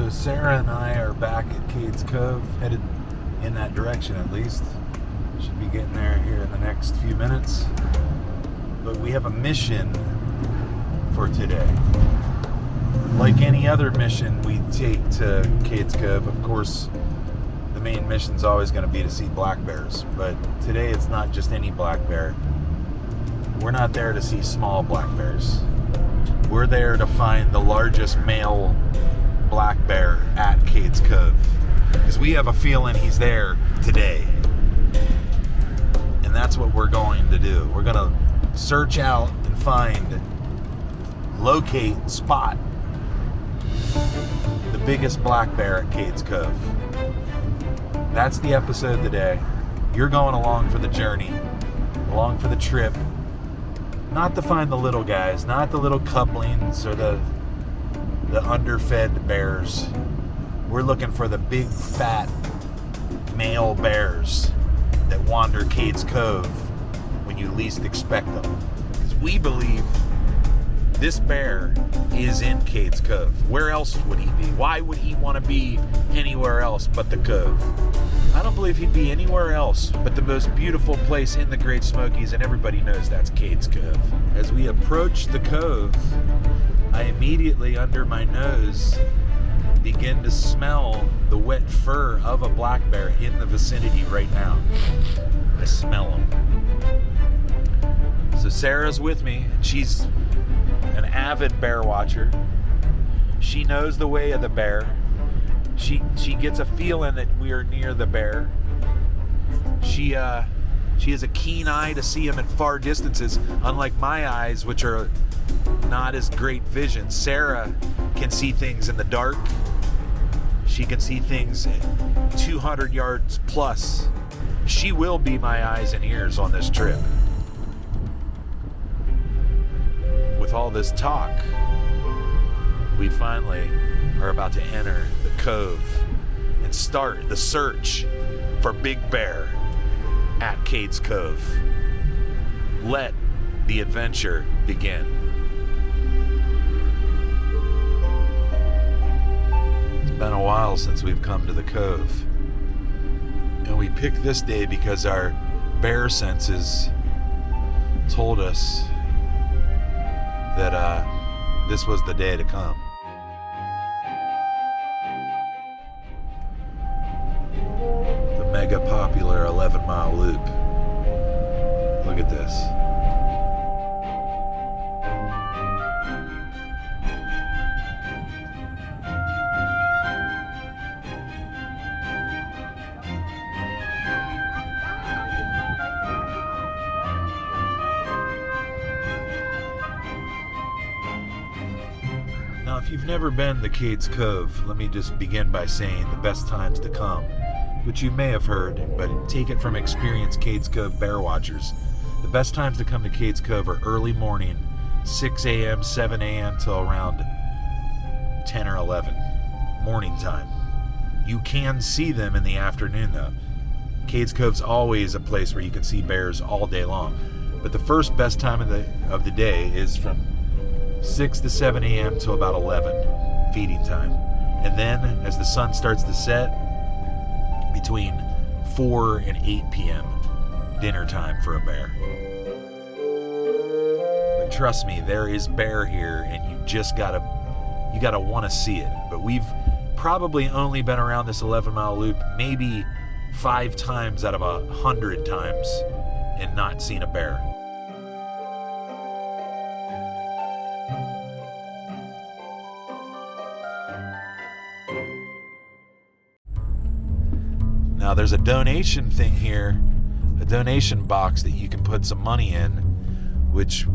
So Sarah and I are back at Cades Cove, headed in that direction at least. Should be getting there here in the next few minutes. But we have a mission for today. Like any other mission we take to Cades Cove, of course, the main mission's always going to be to see black bears. But today it's not just any black bear. We're not there to see small black bears. We're there to find the largest male black bear at Cades Cove. Because we have a feeling he's there today. And that's what we're going to do. We're going to search out and find, locate, spot the biggest black bear at Cades Cove. That's the episode today. You're going along for the journey, along for the trip. Not to find the little guys, not the little cublings or the underfed bears. We're looking for the big, fat male bears that wander Cades Cove when you least expect them. Because we believe this bear is in Cades Cove. Where else would he be? Why would he want to be anywhere else but the Cove? I don't believe he'd be anywhere else but the most beautiful place in the Great Smokies, and everybody knows that's Cades Cove. As we approach the Cove, I immediately, under my nose, begin to smell the wet fur of a black bear in the vicinity right now. I smell him. So Sarah's with me. She's an avid bear watcher. She knows the way of the bear. She gets a feeling that we are near the bear. She has a keen eye to see him at far distances, unlike my eyes, which are not as great vision. Sarah can see things in the dark. She can see things 200 yards plus. She will be my eyes and ears on this trip. With all this talk, we finally are about to enter the Cove and start the search for Big Bear at Cades Cove. Let the adventure begin. It's been a while since we've come to the Cove, and we picked this day because our bear senses told us that this was the day to come. The mega popular 11-mile loop. Look at this. Now, if you've never been to Cades Cove, let me just begin by saying the best times to come, which you may have heard, but take it from experienced Cades Cove bear watchers. The best times to come to Cades Cove are early morning, 6 a.m., 7 a.m. till around 10 or 11, morning time. You can see them in the afternoon, though. Cades Cove's always a place where you can see bears all day long. But the first best time of the day is from 6 to 7 a.m. till about 11, feeding time. And then, as the sun starts to set, between 4 and 8 p.m., dinner time for a bear. But trust me, there is bear here, and you just gotta want to see it. But we've probably only been around this 11-mile loop maybe 5 times out of 100 times and not seen a bear. Now there's a donation thing here, a donation box that you can put some money in, which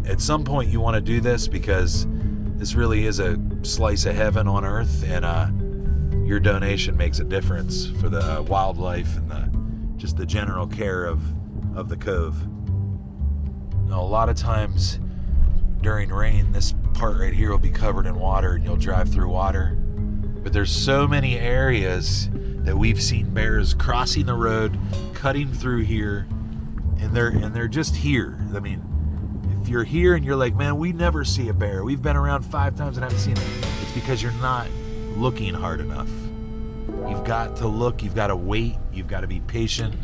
at some point you want to do this because this really is a slice of heaven on earth, and your donation makes a difference for the wildlife and just the general care of the Cove. Now a lot of times during rain, this part right here will be covered in water and you'll drive through water. But there's so many areas that we've seen bears crossing the road, cutting through here, and they're just here. I mean, if you're here and you're like, man, we never see a bear. We've been around 5 times and haven't seen it. It's because you're not looking hard enough. You've got to look, you've got to wait, you've got to be patient,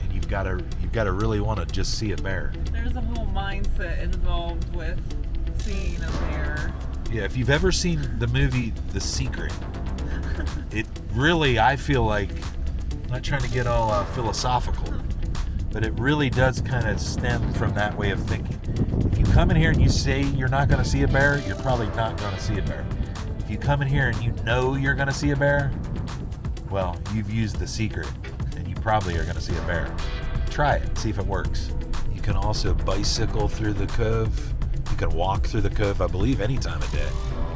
and you've got to really want to just see a bear. There's a whole mindset involved with seeing a bear. Yeah, if you've ever seen the movie The Secret, it really, I feel like, I'm not trying to get all philosophical, but it really does kind of stem from that way of thinking. If you come in here and you say you're not going to see a bear, you're probably not going to see a bear. If you come in here and you know you're going to see a bear, well, you've used The Secret, and you probably are going to see a bear. Try it, see if it works. You can also bicycle through the cove. You can walk through the cove, I believe, any time of day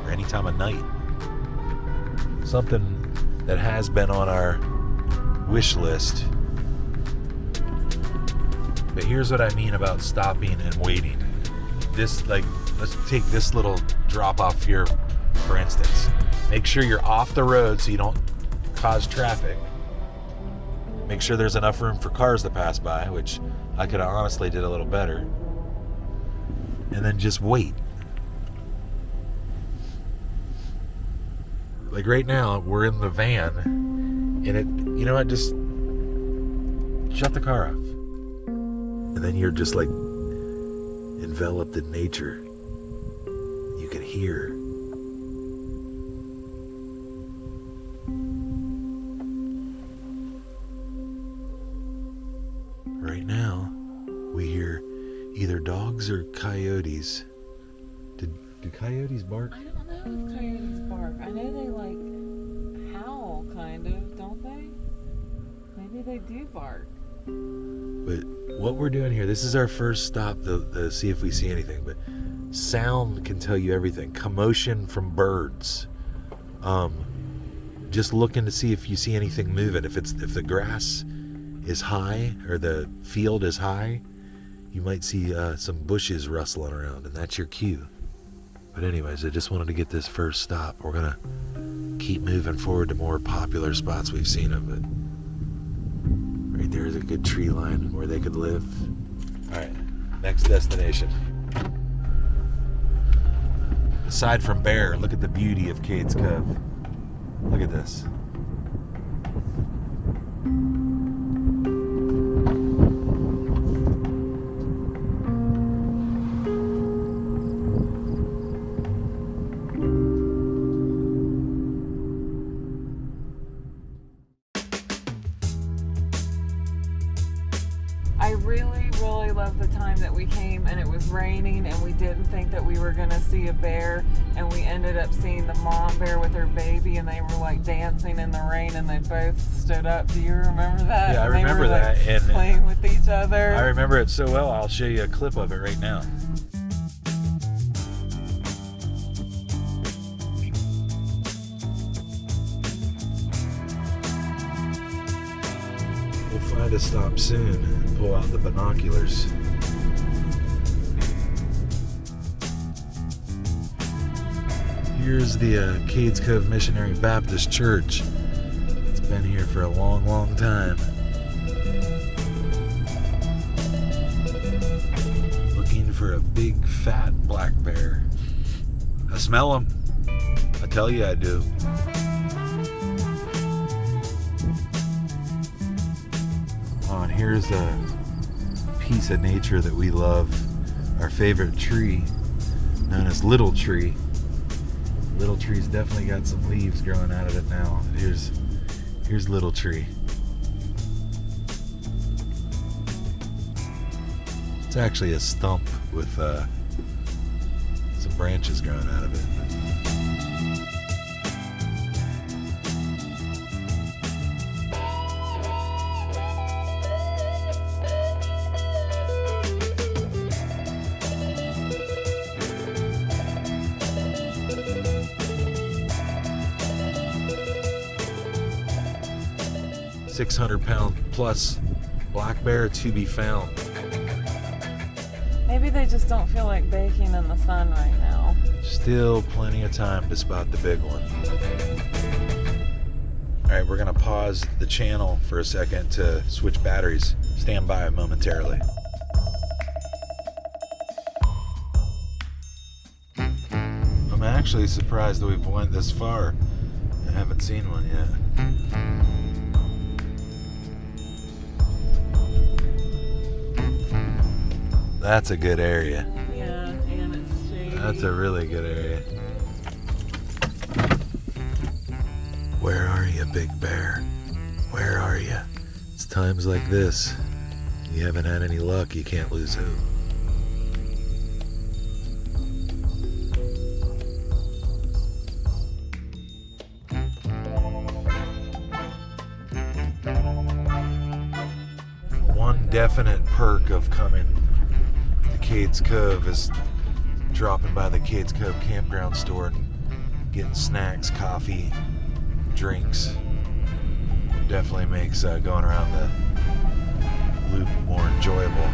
or any time of night. Something that has been on our wish list. But here's what I mean about stopping and waiting. This, like, let's take this little drop off here, for instance. Make sure you're off the road so you don't cause traffic. Make sure there's enough room for cars to pass by, which I could have honestly did a little better. And then just wait. Like right now, we're in the van, and it, you know what, just shut the car off. And then you're just like enveloped in nature. You can hear. Right now, we hear either dogs or coyotes. Do coyotes bark? I don't know if coyotes bark. I know they like howl, kind of, don't they? Maybe they do bark. But what we're doing here, this is our first stop to see if we see anything. But sound can tell you everything. Commotion from birds. Just looking to see if you see anything moving. If the grass is high or the field is high, you might see some bushes rustling around, and that's your cue. But anyways, I just wanted to get this first stop. We're gonna keep moving forward to more popular spots we've seen them, but right there's a good tree line where they could live. All right, next destination. Aside from bear, look at the beauty of Cades Cove. Look at this. I really, really love the time that we came and it was raining and we didn't think that we were going to see a bear, and we ended up seeing the mom bear with her baby, and they were like dancing in the rain and they both stood up. Do you remember that? Yeah, I And they remember were, that. Like, and playing with each other. I remember it so well, I'll show you a clip of it right now. We'll find a stop soon and pull out the binoculars. Here's the Cades Cove Missionary Baptist Church. It's been here for a long, long time. Looking for a big, fat black bear. I smell them. I tell you I do. Oh, and here's a piece of nature that we love. Our favorite tree, known as Little Tree. Little Tree's definitely got some leaves growing out of it now. Here's Little Tree. It's actually a stump with some branches growing out of it. 600-pound plus black bear to be found. Maybe they just don't feel like baking in the sun right now. Still plenty of time to spot the big one. All right, we're gonna pause the channel for a second to switch batteries. Stand by momentarily. I'm actually surprised that we've went this far and haven't seen one yet. That's a good area. Yeah, and it's shady. That's a really good area. Where are you, Big Bear? Where are you? It's times like this. You haven't had any luck, you can't lose hope. One definite perk of coming to Cades Cove is dropping by the Cades Cove Campground store and getting snacks, coffee, drinks. Definitely makes going around the loop more enjoyable.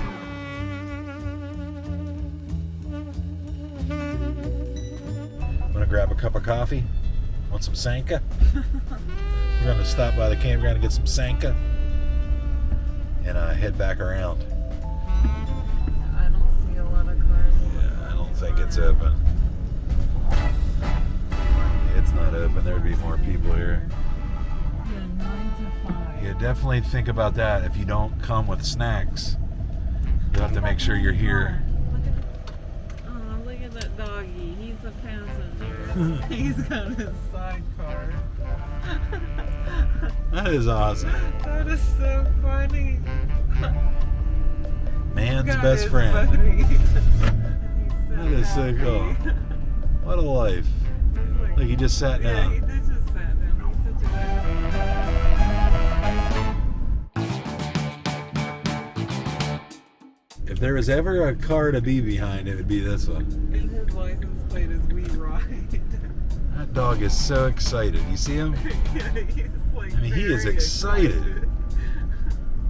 Wanna grab a cup of coffee? Want some Sanka? We're gonna stop by the campground and get some Sanka and head back around. I don't see a lot of cars. Yeah, I don't think it's open. It's not open. There'd be more people here. Yeah, 9 to 5. Yeah, definitely think about that. If you don't come with snacks, you'll have to make sure you're here. Look at that doggy. He's the passenger. He's got his sidecar. That is awesome. That is so funny. Man's Got best his friend. buddy. He's That is so happy. cool. What a life. He's Like he just sat yeah, down. he did just sat down. He's such a If there was ever a car to be behind, it would be this one. And his license plate is We Ride. That dog is so excited. You see him? Yeah, he's like I mean, he is very excited.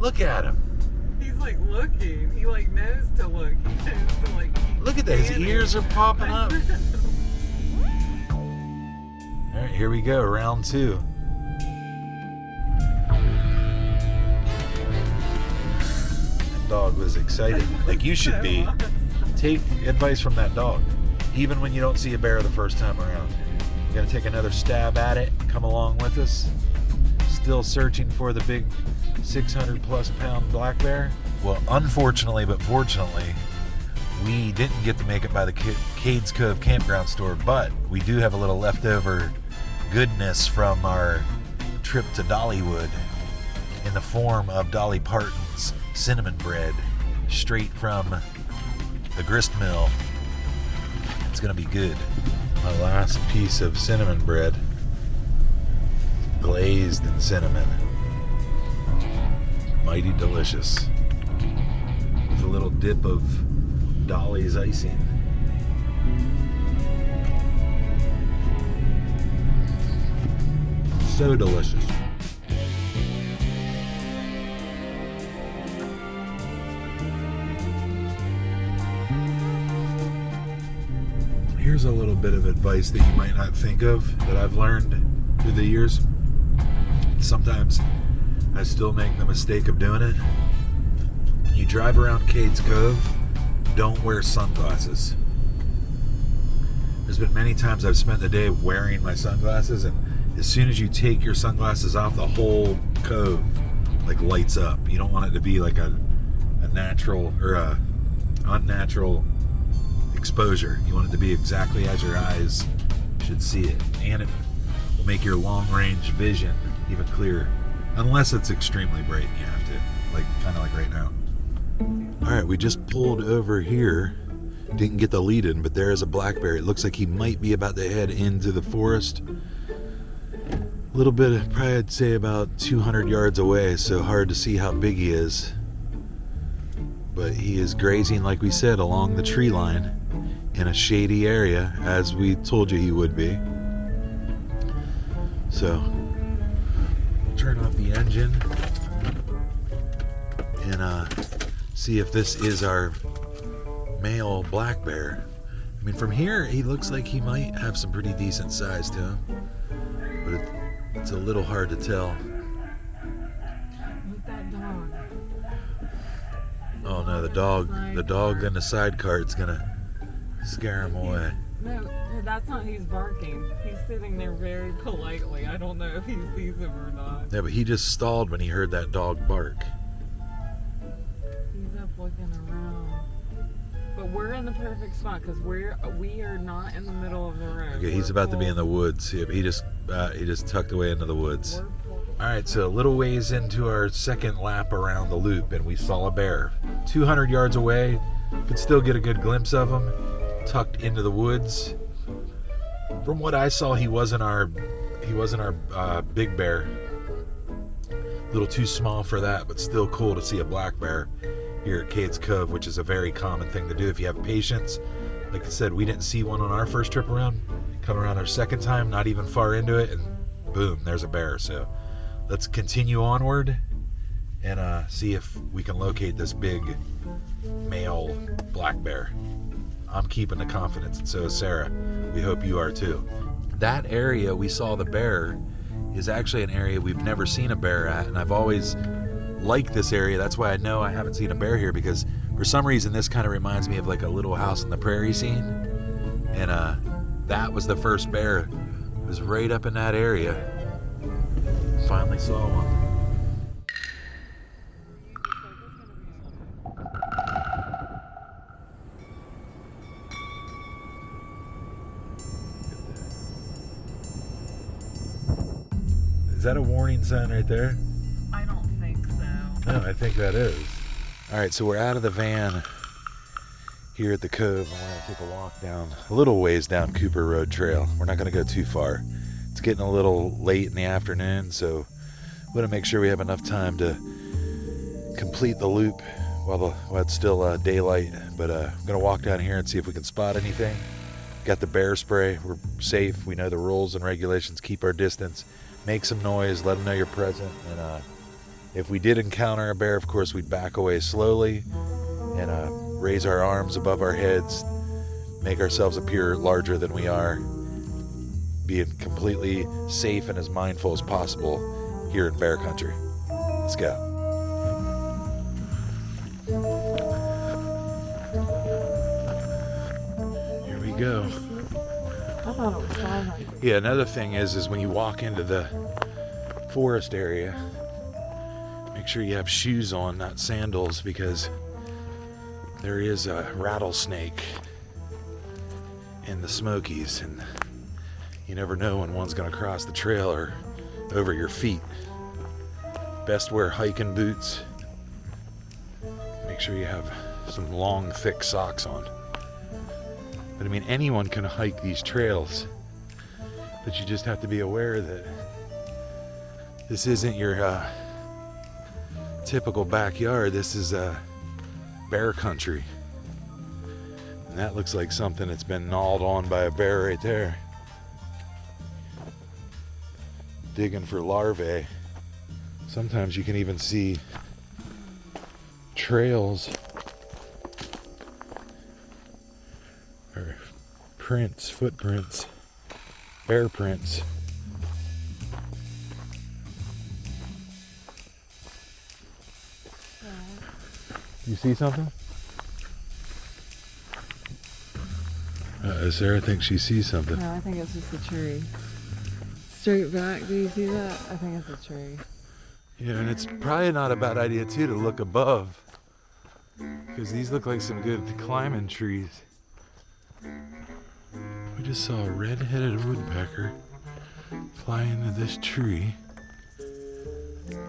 Look at him. He's like looking. He like knows to look. He knows to like keep Look at that. His scanning. ears are popping up. All right, here we go. Round 2. That dog was excited. Like you should be. Take advice from that dog. Even when you don't see a bear the first time around. You gotta take another stab at it. Come along with us. Still searching for the big 600 plus pound black bear? Well, unfortunately, but fortunately, we didn't get to make it by the Cades Cove Campground store, but we do have a little leftover goodness from our trip to Dollywood in the form of Dolly Parton's cinnamon bread straight from the grist mill. It's gonna be good. My last piece of cinnamon bread, glazed in cinnamon. Mighty delicious. With a little dip of Dolly's icing. So delicious. Here's a little bit of advice that you might not think of that I've learned through the years. Sometimes I still make the mistake of doing it. When you drive around Cades Cove, don't wear sunglasses. There's been many times I've spent the day wearing my sunglasses, and as soon as you take your sunglasses off, the whole cove like lights up. You don't want it to be like a natural or a unnatural exposure. You want it to be exactly as your eyes should see it, and it will make your long range vision even clearer, unless it's extremely bright and you have to, like kind of like right now. All right, we just pulled over here. Didn't get the lead in, but there is a black bear. It looks like he might be about to head into the forest. A little bit, probably I'd say about 200 yards away, so hard to see how big he is. But he is grazing, like we said, along the tree line in a shady area, as we told you he would be. So, turn off the engine and see if this is our male black bear. I mean, from here, he looks like he might have some pretty decent size to him, but it's a little hard to tell. Look that dog. Oh no, the dog in the side cart's gonna scare him away. No, that's not he's barking. He's sitting there very politely. I don't know if he sees him or not. Yeah, but he just stalled when he heard that dog bark. He's up looking around. But we're in the perfect spot because we are not in the middle of the road. Okay, he's about to be in the woods. Yeah, but he just tucked away into the woods. All right, so a little ways into our second lap around the loop, and we saw a bear. 200 yards away, could still get a good glimpse of him, tucked into the woods. From what I saw, he wasn't our big bear. A little too small for that, but still cool to see a black bear here at Cades Cove, which is a very common thing to do if you have patience. Like I said, we didn't see one on our first trip around. Come around our second time, not even far into it, and boom, there's a bear. So let's continue onward and see if we can locate this big male black bear. I'm keeping the confidence, and so is Sarah. We hope you are too. That area we saw the bear is actually an area we've never seen a bear at, and I've always liked this area. That's why I know I haven't seen a bear here, because for some reason this kind of reminds me of like a Little House on the Prairie scene, and that was the first bear. It was right up in that area. Finally saw one. Is that a warning sign right there? I don't think so. No, I think that is. All right, so we're out of the van here at the Cove. I want to take a walk down a little ways down Cooper Road Trail. We're not going to go too far. It's getting a little late in the afternoon, so we want to make sure we have enough time to complete the loop while it's still daylight. But I'm going to walk down here and see if we can spot anything. Got the bear spray. We're safe. We know the rules and regulations. Keep our distance. Make some noise. Let them know you're present. And if we did encounter a bear, of course, we'd back away slowly and raise our arms above our heads, make ourselves appear larger than we are, being completely safe and as mindful as possible here in bear country. Let's go. Here we go. I thought it was fine. Yeah, another thing is when you walk into the forest area, make sure you have shoes on, not sandals, because there is a rattlesnake in the Smokies, and you never know when one's going to cross the trail or over your feet. Best wear hiking boots. Make sure you have some long, thick socks on. But I mean, anyone can hike these trails, but you just have to be aware that this isn't your typical backyard. This is bear country, and that looks like something that's been gnawed on by a bear right there, digging for larvae. Sometimes you can even see trails or prints, footprints, bear prints. You see something? Sarah thinks she sees something. No, I think it's just a tree. Straight back, do you see that? I think it's a tree. Yeah, and it's probably not a bad idea too to look above, because these look like some good climbing trees. We just saw a red-headed woodpecker fly into this tree.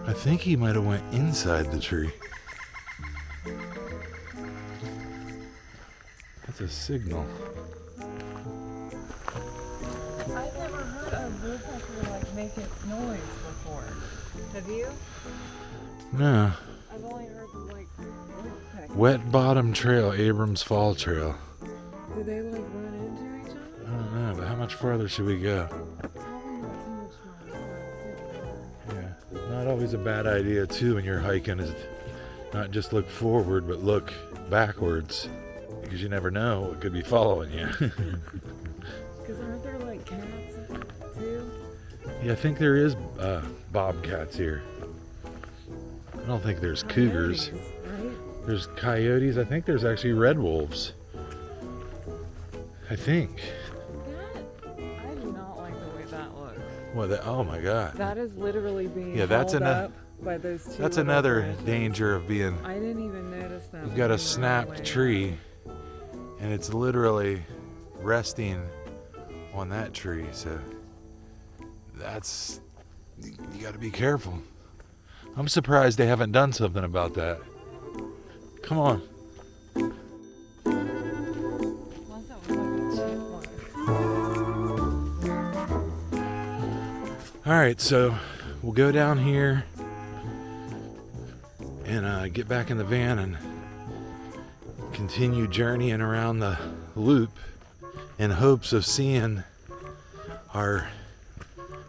I think he might have went inside the tree. That's a signal. I've never heard a woodpecker like make its noise before. Have you? No. I've only heard them like woodpecker. Wet Bottom Trail, Abrams Fall Trail. Do they like run into each other? I don't know, but how much farther should we go? Probably not too much farther. Yeah, not always a bad idea too when you're hiking is not just look forward, but look backwards, because you never know what could be following you. Because aren't there like cats too? Yeah, I think there is bobcats here. I don't think there's cougars. Coyotes, right? There's coyotes. I think there's actually red wolves. I think. Well, oh my God. That is literally being that's held up by those two. That's little another branches. danger of being. I didn't even notice that. You've when got we a were snapped way tree, up. and it's literally resting on that tree. So that's, you got to be careful. I'm surprised they haven't done something about that. Come on. All right, so we'll go down here and get back in the van and continue journeying around the loop in hopes of seeing our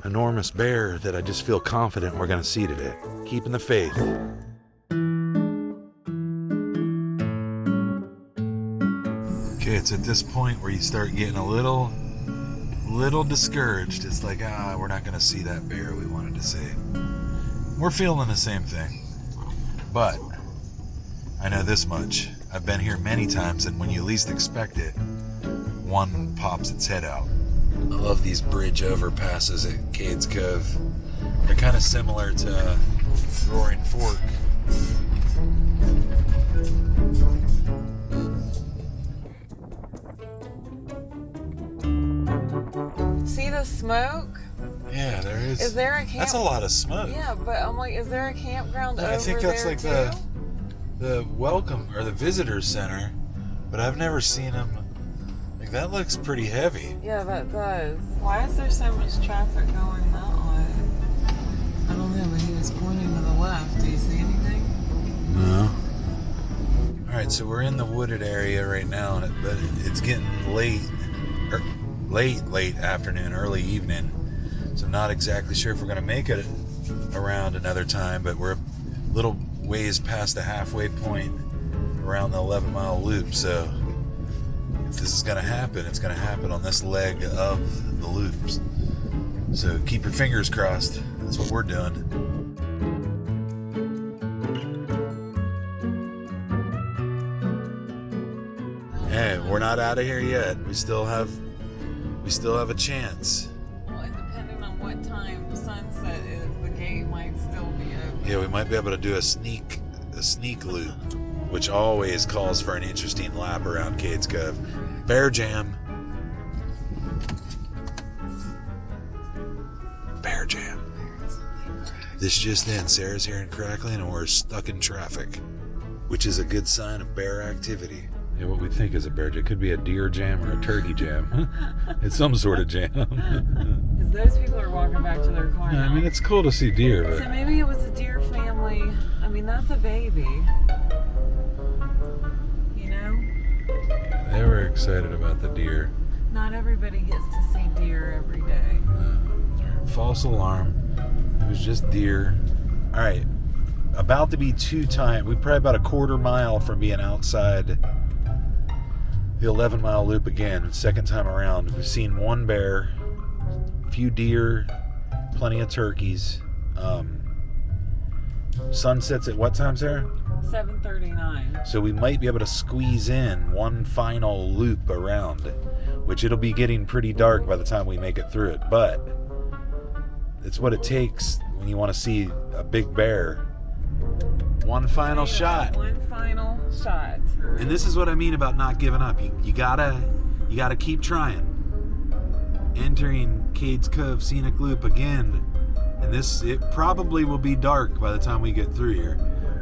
enormous bear that I just feel confident we're gonna see today. Keeping the faith. Okay, it's at this point where you start getting a little discouraged. It's like, we're not gonna see that bear we wanted to see. We're feeling the same thing. But I know this much. I've been here many times, and when you least expect it, one pops its head out. I love these bridge overpasses at Cades Cove. They're kind of similar to Roaring Fork. See the smoke? Yeah, there is. Is there a camp? That's a lot of smoke. Yeah, but I'm like, is there a campground over there? I think that's like too? the welcome or the visitor center, but I've never seen them. Like, that looks pretty heavy. Yeah, that does. Why is there so much traffic going that way? I don't know, but he was pointing to the left. Do you see anything? No. All right, so we're in the wooded area right now, but it's getting late afternoon, early evening. So I'm not exactly sure if we're gonna make it around another time, but we're a little ways past the halfway point around the 11-mile loop. So if this is gonna happen, it's gonna happen on this leg of the loops. So keep your fingers crossed. That's what we're doing. Hey, we're not out of here yet. We still have a chance. Well, and depending on what time sunset is, the gate might still be open. Yeah, we might be able to do a sneak loop, which always calls for an interesting lap around Cades Cove. Bear jam. Bear jam. This just in, Sarah's hearing crackling and we're stuck in traffic, which is a good sign of bear activity. Yeah, what we think is a bear jam. It could be a deer jam or a turkey jam. It's some sort of jam. Because those people are walking back to their car now. I mean, it's cool to see deer, but... So maybe it was a deer family. I mean, that's a baby. You know? Yeah, they were excited about the deer. Not everybody gets to see deer every day. False alarm. It was just deer. All right. About to be we're probably about a quarter mile from being outside the 11-mile loop again. Second time around. We've seen one bear, a few deer, plenty of turkeys. Sunsets at what time, Sarah? 7:39. So we might be able to squeeze in one final loop around, which it'll be getting pretty dark by the time we make it through it. But it's what it takes when you want to see a big bear. One final shot. One final shot. And this is what I mean about not giving up. You gotta keep trying. Entering Cades Cove Scenic Loop again, and it probably will be dark by the time we get through here.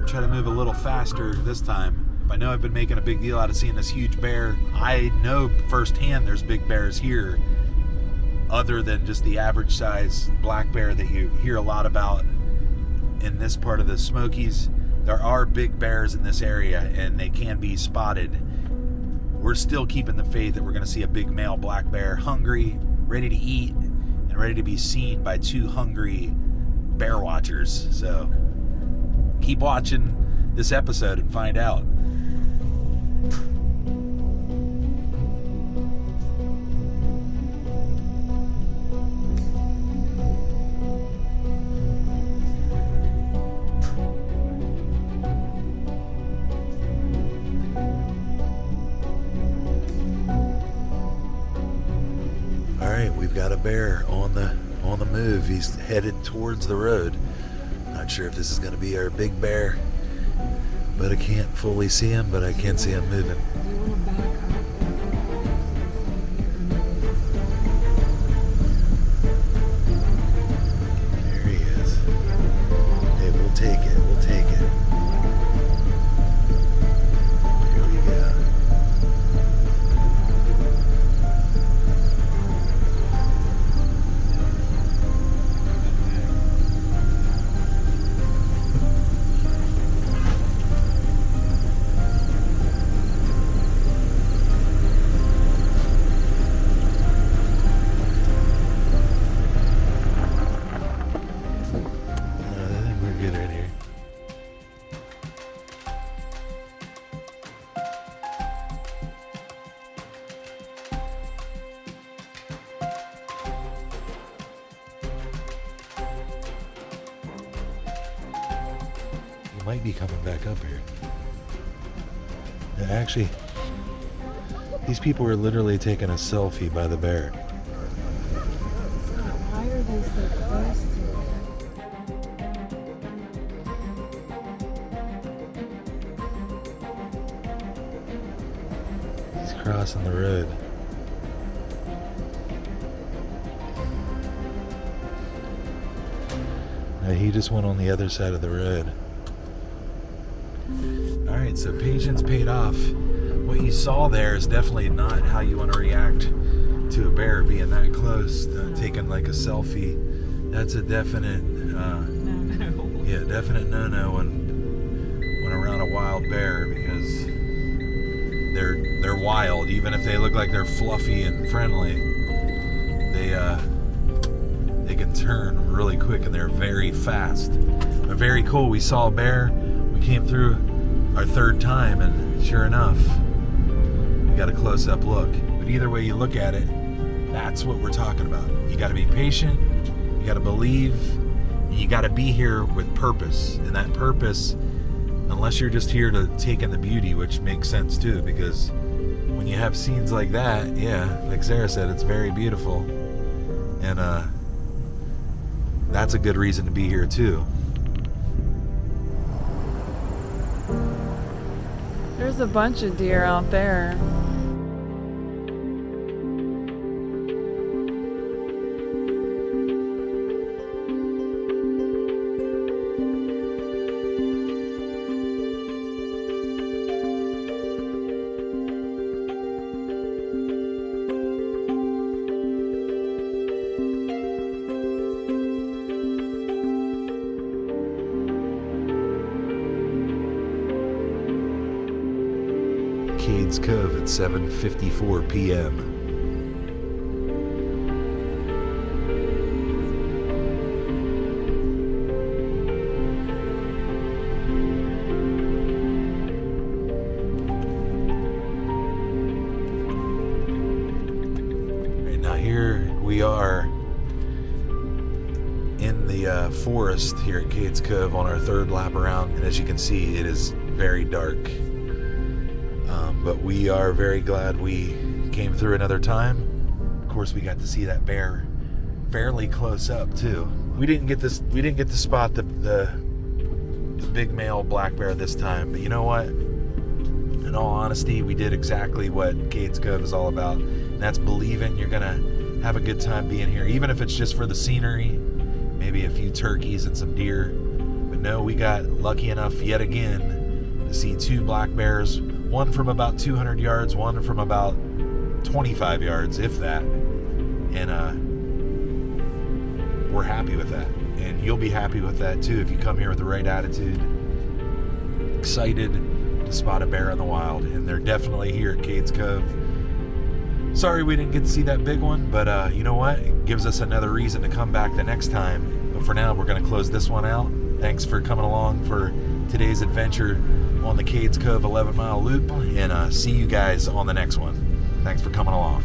Try to move a little faster this time. I know I've been making a big deal out of seeing this huge bear. I know firsthand there's big bears here, other than just the average size black bear that you hear a lot about in this part of the Smokies. There are big bears in this area and they can be spotted. We're still keeping the faith that we're going to see a big male black bear, hungry, ready to eat, and ready to be seen by two hungry bear watchers. So keep watching this episode and find out. We've got a bear on on the move. He's headed towards the road. Not sure if this is going to be our big bear, but I can't fully see him, but I can see him moving. Do you want to back up? There he is. Hey, we'll take it. We'll take it. Here we go. I think we're good right here. He might be coming back up here. Yeah, actually, these people are literally taking a selfie by the bear. Why are they so close to it? He's crossing the road. Now he just went on the other side of the road. Alright, so patience paid off. What you saw there is definitely not how you want to react to a bear being that close, taking like a selfie. That's a definite, No. yeah, definite no-no when around a wild bear, because they're wild. Even if they look like they're fluffy and friendly, they can turn really quick and they're very fast. But very cool. We saw a bear. We came through our third time, and sure enough, we got a close-up look. But either way you look at it, that's what we're talking about. You got to be patient. You got to believe. You got to be here with purpose. And that purpose, unless you're just here to take in the beauty, which makes sense too, because when you have scenes like that, yeah, like Sarah said, it's very beautiful. And that's a good reason to be here too. There's a bunch of deer out there. Cades Cove at 7:54 p.m. Right, now here we are in the forest here at Cades Cove on our third lap around, and as you can see, it is very dark. But we are very glad we came through another time. Of course, we got to see that bear fairly close up too. We didn't get to spot the big male black bear this time. But you know what? In all honesty, we did exactly what Cades Cove is all about. And that's believing you're gonna have a good time being here, even if it's just for the scenery, maybe a few turkeys and some deer. But no, we got lucky enough yet again to see two black bears. One from about 200 yards, one from about 25 yards, if that. And we're happy with that. And you'll be happy with that too if you come here with the right attitude. Excited to spot a bear in the wild. And they're definitely here at Cades Cove. Sorry we didn't get to see that big one, but you know what? It gives us another reason to come back the next time. But for now, we're going to close this one out. Thanks for coming along for today's adventure on the Cades Cove 11-mile loop, and see you guys on the next one. Thanks for coming along.